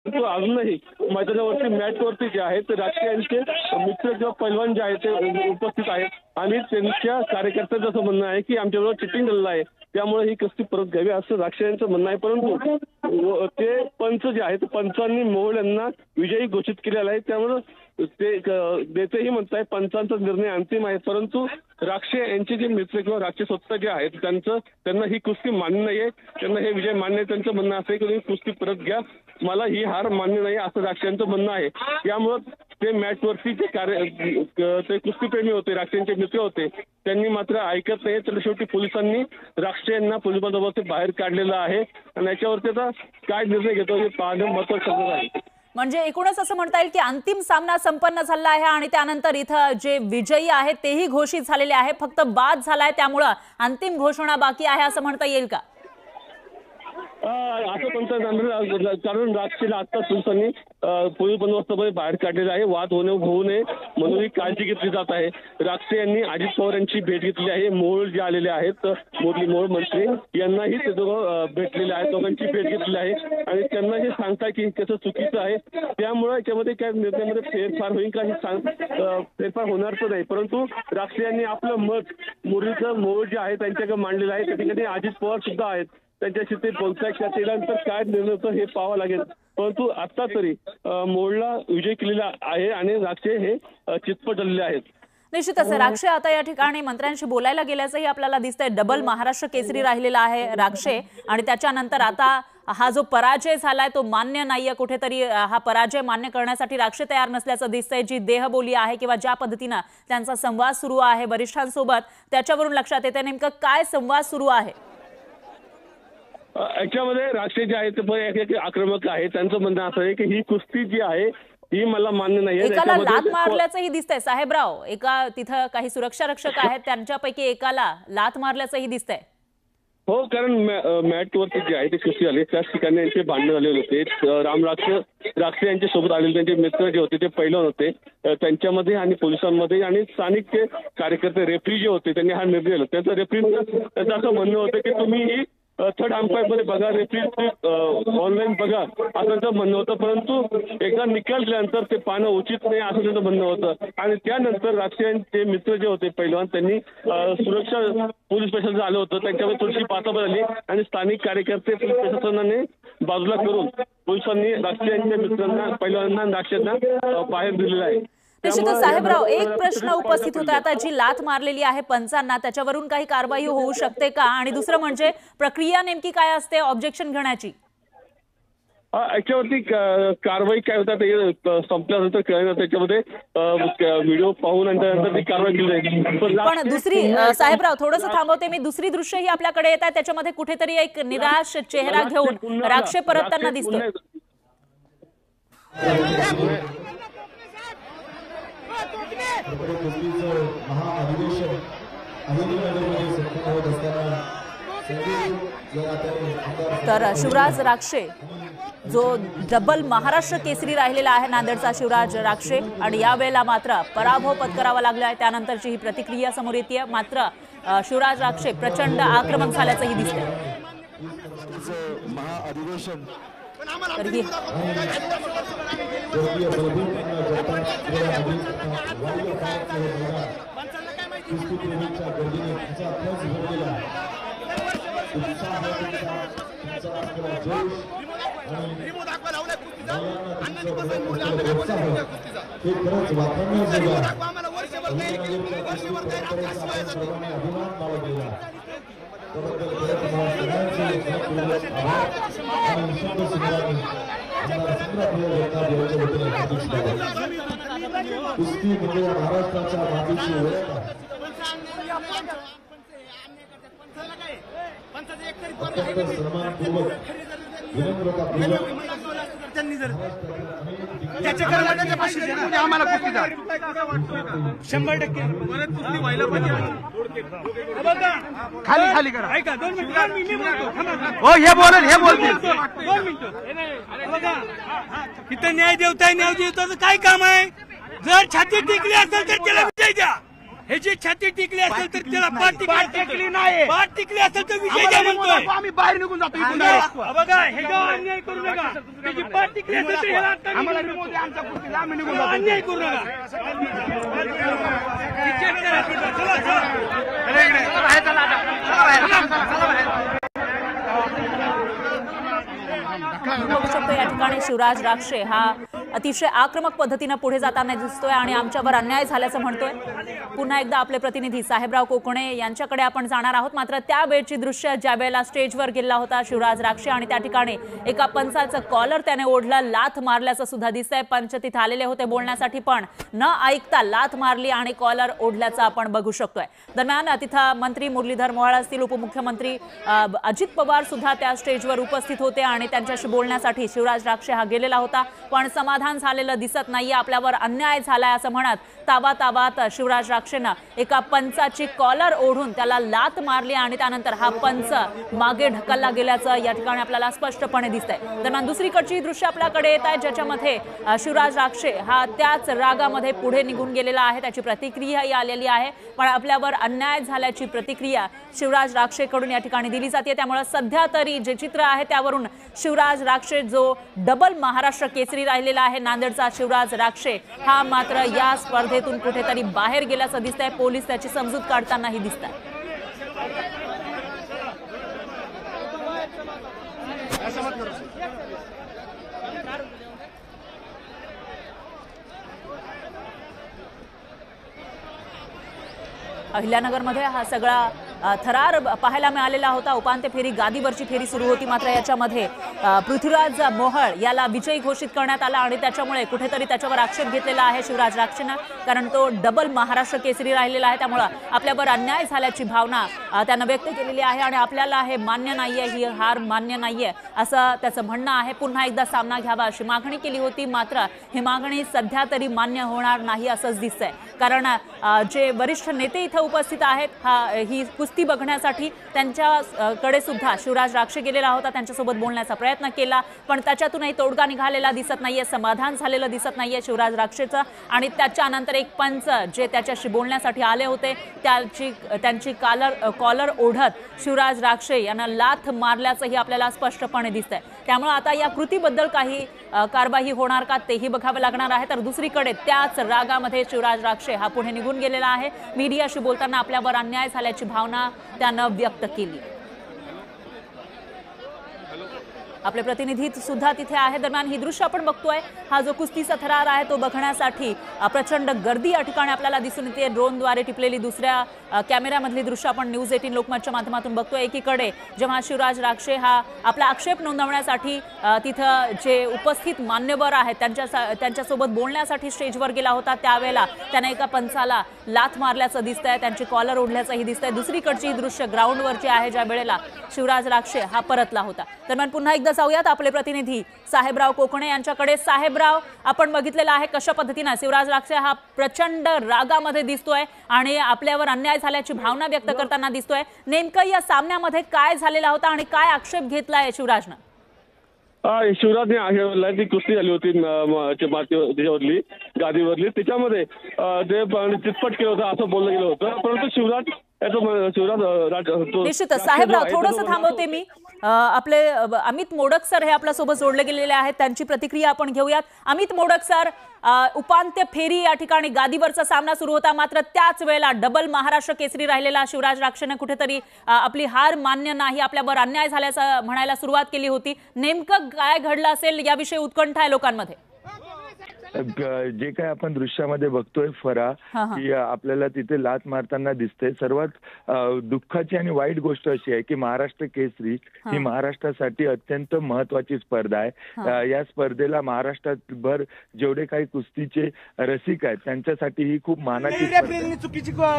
परंतु अजूनही मैदानावरती मॅचवरती जे आहे ते राजकीयांचे मित्र किंवा पैलवान जे आहेत ते उपस्थित आहेत आणि त्यांच्या कार्यकर्त्यांचं असं म्हणणं आहे की आमच्याबरोबर चिटिंग झालेलं आहे, त्यामुळे ही कुस्ती परत घ्यावी असं राजकीयांचं म्हणणं आहे. परंतु ते पंच जे आहेत पंचांनी मोहोळ यांना विजयी घोषित केलेला आहे, त्यामुळे ते देतेही म्हणताय पंचांचा निर्णय अंतिम आहे. परंतु राक्षे यांचे जे मित्र किंवा राक्षे स्वतः जे आहेत त्यांना ही कुस्ती मान्य नाहीये, त्यांना हे विजय मान्य आहे. त्यांचं म्हणणं असं आहे की तुम्ही कुस्ती परत घ्या, मला ही हार मान्य नाही असं राक्षांचं म्हणणं आहे. त्यामुळं ते मॅचवरती ते कुस्तीप्रेमी होते, राक्षांचे मित्र होते, त्यांनी मात्र ऐकत नाही. तर शेवटी पोलिसांनी राक्षे यांना पोलीस बंदोबस्त बाहेर काढलेलं आहे आणि याच्यावरती आता काय निर्णय घेतो हे पाहणं महत्त्वाचं आहे. म्हणजे एकूणच असं म्हणता येईल की अंतिम सामना संपन्न झाला आहे आणि त्यानंतर इथं जे विजयी आहेत तेही घोषित झालेले आहे, फक्त बाद झालाय त्यामुळे अंतिम घोषणा बाकी आहे असं म्हणता येईल का? असं म्हणतात कारण राक्षेला आता पोलिसांनी पोलीस बंदोबस्तामध्ये बाहेर काढलेला आहे. वाद होऊ नये म्हणून ही काळजी घेतली जात आहे. राक्षे यांनी अजित पवार यांची भेट घेतली आहे. मोहोळ जे आलेले आहेत मुरली मोहोळ मंत्री यांनाही ते दोघं भेटलेले आहेत, दोघांची भेट घेतली आहे आणि त्यांना हे सांगताय की कसं चुकीचं आहे, त्यामुळे याच्यामध्ये काय निर्णयामध्ये फेरफार होईल का हे फेरफार होणार तर नाही. परंतु राक्षे यांनी आपलं मत मुरलीचं मोहोळ जे आहे त्यांच्याकडे मांडलेलं आहे. त्या ठिकाणी अजित पवार सुद्धा आहेत, त्यांच्याशी ते बोलताय का त्यानंतर काय निर्णय होतं हे पाहावं लागेल. परंतु आता तरी मोहोळला विजय केलेला आहे आणि राक्षे हे चितपट झालेले आहेत. निश्चितच राक्षे आता या ठिकाणी मंत्र्यांशी बोलायला गेल्याचंही आपल्याला दिसतंय. डबल महाराष्ट्र केसरी राहिलेला आहे राक्षे आणि त्याच्यानंतर आता हा जो पराजय झालाय तो मान्य नाहीये, कुठेतरी हा पराजय मान्य करण्यासाठी राक्षे तयार नसल्याचं दिसतंय. जी देहबोली आहे किंवा ज्या पद्धतीनं त्यांचा संवाद सुरू आहे वरिष्ठांसोबत त्याच्यावरून लक्षात येते नेमकं काय संवाद सुरू आहे. याच्यामध्ये राक्षे जे आहेत ते आक्रमक आहे. त्यांचं म्हणणं असं आहे की ही कुस्ती जी आहे ही मला मान्य नाही. एकाला लात मारल्याचंही दिसतंय साहेबराव, एका तिथं काही सुरक्षा रक्षक आहेत त्यांच्यापैकी एकाला लात मारल्याचंही दिसतंय. हो, कारण मॅटवरती जे आहे ते कुस्ती झाली त्याच ठिकाणी यांचे भांडण झालेले होते. राक्षे यांच्या सोबत आलेले त्यांचे मित्र जे होते ते पैलवान होते, त्यांच्यामध्ये आणि पोलिसांमध्ये आणि स्थानिक जे कार्यकर्ते रेफरी जे होते त्यांनी हा निर्णय घेतला. त्यांचं रेफरीचं असं म्हणणं होतं की तुम्ही ही थर्ड अंपायर मध्ये बघा, रेफरी ऑनलाईन बघा असं त्यांचं म्हणणं होतं. परंतु एकदा निकाल दिल्यानंतर ते पाहणं उचित नाही असं त्यांचं म्हणणं होतं आणि त्यानंतर राक्षसांचे मित्र जे होते पैलवान त्यांनी सुरक्षा पोलीस प्रशासन आलं होतं, त्यांच्यावर थोडीशी बाचाबाच झाली आणि स्थानिक कार्यकर्ते पोलीस प्रशासनाने बाजूला करून पोलिसांनी राक्षसांच्या मित्रांना पैलवानांना राक्षसांना बाहेर दिलेलं आहे. निश्चितच साहेबराव एक प्रश्न उपस्थित होता, आता जी लाथ मारलेली आहे पंचांना त्याच्यावरून काही कारवाई होऊ शकते का आणि दुसरं म्हणजे प्रक्रिया नेमकी काय असते ऑब्जेक्शन घेण्याची? याच्यावरती कारवाई काय होतात ते संपल्यानंतर कळलं, त्याच्यामध्ये व्हिडिओ पाहून नंतर ती कारवाई केली जाईल. पण दुसरी साहेबराव थोडंसं थांबवते मी, दुसरी दृश्यही आपल्याकडे येत आहे त्याच्यामध्ये कुठेतरी एक निराश चेहरा घेऊन राक्षे परतताना दिसतोय. तर शिवराज राक्षे जो डबल महाराष्ट्र केसरी राहिलेला आहे नांदेडचा शिवराज राक्षे आणि यावेळेला मात्र पराभव पत्करावा लागला आहे. त्यानंतरची ही प्रतिक्रिया समोर येते. मात्र शिवराज राक्षे प्रचंड आक्रमक झाल्याचंही दिसतंय. खाली खाली करा. ऐका 2 मिनिटं. हो हे बोलेल हे बोलतील. 2 मिनिटं. इथं न्याय देवताय न्याय देवताचं काय काम आहे? जर छाती टिकली असेल तर त्याला विजय द्या. ह्याची छाती टिकली असेल तर त्याला पाठ टिकली नाही, पाठ टिकली असेल तर विजय काय म्हणतोय, आम्ही बाहेर निघून जातो. बघा हे गाव अन्याय करू नका, त्याची पाठ टिकली असेल तर ह्याला आम्हाला आमच्या कुर्तीला आम्ही निघून जातो. अन्याय करू नका. बघू शकतो या ठिकाणी शिवराज राक्षे हा अतिशय आक्रमक पद्धतीने पुढे जाताना दिसतोय आणि आमच्यावर अन्याय झाल्याचं म्हणतोय. पुन्हा एकदा आपले प्रतिनिधी साहेबराव कोकणे यांच्याकडे आपण जाणार आहोत. मात्र त्यावेळची दृश्य ज्या वेळेला स्टेजवर गेला होता शिवराज राक्षे आणि त्या ठिकाणी एका पंचाचं कॉलर त्याने ओढलं, लाथ मारल्याचं सुद्धा दिसतंय. पंच तिथे आलेले होते बोलण्यासाठी पण न ऐकता लाथ मारली आणि कॉलर ओढल्याचं आपण बघू शकतोय. दरम्यान तिथं मंत्री मुरलीधर मोहोळ असतील, उपमुख्यमंत्री अजित पवार सुद्धा त्या स्टेजवर उपस्थित होते आणि त्यांच्याशी बोलण्यासाठी शिवराज राक्षे हा गेलेला होता. पण समाधान झालेलं दिसत नाहीये, आपल्यावर अन्याय झालाय असं म्हणत तावातावात शिवराज राक्षेनं एका पंचाची कॉलर ओढून त्याला लाथ मारली आणि त्यानंतर हा पंच मागे ढकलला गेल्याचं या ठिकाणी आपल्याला स्पष्टपणे दिसतंय. दरम्यान दुसरीकडची दृश्य आपल्याकडे येत आहे ज्याच्यामध्ये शिवराज राक्षे हा त्याच रागामध्ये पुढे निघून गेलेला आहे. त्याची प्रतिक्रियाही आलेली आहे, पण आपल्यावर अन्याय झाल्याची प्रतिक्रिया शिवराज राक्षेकडून या ठिकाणी दिली जाते. त्यामुळे सध्या तरी जे चित्र आहे त्यावरून शिवराज राक्षे जो डबल महाराष्ट्र केसरी राहिलेला आहे नांदेडचा शिवराज राक्षे हा मात्र या स्पर्धेतून कुठेतरी बाहेर गेल्याचं दिसतंय. पोलीस त्याची समजूत काढतानाही दिसतात. अहिल्यानगरमध्ये हा सगळा थरार पाहायला मिळालेला होता. उपांत्य फेरी गादीवरची फेरी सुरू होती, मात्र याच्यामध्ये पृथ्वीराज मोहोळ याला विजयी घोषित करण्यात आला आणि त्याच्यामुळे कुठेतरी त्याच्यावर आक्षेप घेतलेला आहे शिवराज राक्षेनं, कारण तो डबल महाराष्ट्र केसरी राहिलेला आहे. त्यामुळे आपल्यावर अन्याय झाल्याची भावना त्यानं व्यक्त केलेली आहे आणि आपल्याला हे मान्य नाहीये, ही हार मान्य नाहीये असं त्याचं म्हणणं आहे. पुन्हा एकदा सामना घ्यावा अशी मागणी केली होती, मात्र ही मागणी सध्या तरी मान्य होणार नाही असंच दिसतंय. कारण जे वरिष्ठ नेते इथं उपस्थित आहेत ही कुस्ती बघण्यासाठी त्यांच्याकडे सुद्धा शिवराज राक्षे गेलेला होता, त्यांच्यासोबत बोलण्याचा प्रयत्न केला, पण त्याच्यातूनही तोडगा निघालेला दिसत नाहीये, समाधान झालेलं दिसत नाहीये शिवराज राक्षेचं. आणि त्याच्यानंतर एक पंच जे त्याच्याशी बोलण्यासाठी आले होते त्यांची कॉलर ओढत शिवराज राक्षे यांना लाथ मारल्याचंही आपल्याला स्पष्टपणे दिसतंय. त्यामुळे आता या कृतीबद्दल काही कारवाई होणार का तेही बघावं लागणार आहे. तर दुसरीकडे त्याच रागामध्ये शिवराज राक्षे हा पुढे निघून गेलेला आहे. मीडियाशी बोलताना आपल्यावर अन्याय झाल्याची भावना त्यानं व्यक्त केली. आपले प्रतिनिधी सुद्धा तिथे आहे. दरम्यान ही दृश्य आपण बघतोय, हा जो कुस्तीचा थरार आहे तो बघण्यासाठी प्रचंड गर्दी या ठिकाणी आपल्याला दिसून येते. ड्रोनद्वारे टिपलेली दुसऱ्या कॅमेऱ्यामधली दृश्य आपण न्यूज 18 लोकमतच्या माध्यमातून बघतोय. एकीकडे जेव्हा शिवराज राक्षे हा आपला आक्षेप नोंदवण्यासाठी तिथं जे उपस्थित मान्यवर आहेत त्यांच्यासोबत बोलण्यासाठी स्टेजवर गेला होता, त्यावेळेला त्याने एका पंचाला लाथ मारल्याचं दिसतंय, त्यांची कॉलर ओढल्याचंही दिसतंय. दुसरीकडची दृश्य ग्राउंडवरची आहे ज्या वेळेला शिवराज राक्षे हा परतला होता. दरम्यान पुन्हा एकदा जाऊयात आपले प्रतिनिधी साहेबराव कोकणे यांच्याकडे. साहेबराव, आपण बघितलेलं आहे कशा पद्धतीने शिवराज राक्षे हा प्रचंड रागामध्ये दिसतोय आणि आपल्यावर अन्याय झाल्याची भावना व्यक्त करताना दिसतोय. नेमकं या सामन्यामध्ये काय झालेला होता आणि काय आक्षेप घेतलाय शिवराजनं? शिवराजने ती कुस्ती झाली होती त्याच्यावरली गादीवरली, त्याच्यामध्ये ते चितपट केलं होतं असं बोललं गेलं होतं. परंतु निश्चितच साहेबराव, थोडंसं थांबवते मी. आपले अमित मोडक सर हे आपल्या सोबत जोडले गेलेले आहेत, त्यांची प्रतिक्रिया आपण घेऊयात. अमित मोडक सर, उपांत्य फेरी या ठिकाणी गादीवरचा सामना सुरू होता, मात्र त्याच वेळेला डबल महाराष्ट्र केसरी राहिलेला शिवराज राक्षेने कुठेतरी आपली हार मान्य नाही, आपल्यावर अन्याय झाल्याचं म्हणायला सुरुवात केली होती. नेमकं काय घडलं असेल याविषयी उत्कंठा आहे लोकांमध्ये. जे काय आपण दृश्यामध्ये बघतोय फरा की आपल्याला तिथे लाथ मारताना दिसते. सर्वात दुःखाची आणि वाईट गोष्ट अशी आहे की महाराष्ट्र केसरी ही महाराष्ट्रासाठी अत्यंत महत्वाची स्पर्धा आहे. या स्पर्धेला महाराष्ट्राभर जेवढे काही कुस्तीचे रसिक आहेत त्यांच्यासाठी ही खूप मानाची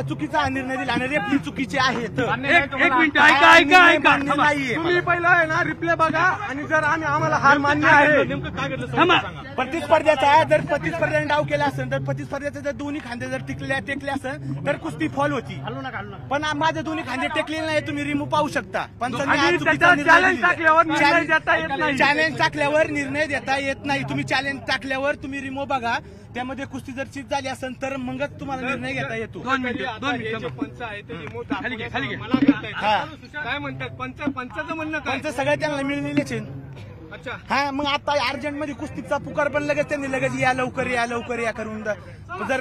चुकीचा निर्णय दिला आणि रेफरी चुकीचे आहेत. एक मिनिट ऐका, तुम्ही पहिलं आहे ना रिप्ले बघा आणि जर आम्हाला हार मान्य आहे नेमकं काय घडलं प्रतिस्पर्ध्याचा आहे, जर जर प्रतिस्पर्ध्याने डाव केला असेल तर प्रतिस्पर्ध्याचे जर दोन्ही खांदे जर टेकले असेल तर कुस्ती फॉल होती. पण माझे दोन्ही खांदे टेकलेले नाही, तुम्ही रिमूव्ह पाहू शकता. चॅलेंज टाकल्यावर निर्णय देता येत नाही. तुम्ही चॅलेंज टाकल्यावर तुम्ही रिमूव्ह बघा, त्यामध्ये कुस्ती जर चीज झाली असेल तर मगच तुम्हाला निर्णय घेता येतो. पंच आहे ते रिमोट काय म्हणतात पंचाचं म्हणणं काय? पंच सगळ्या त्यांना मिळलेलेच आहे. अच्छा हा, मग आता अर्जंट मध्ये कुस्तीचा पुकार पण लगेच त्यांनी लगेच या लवकर या करून जर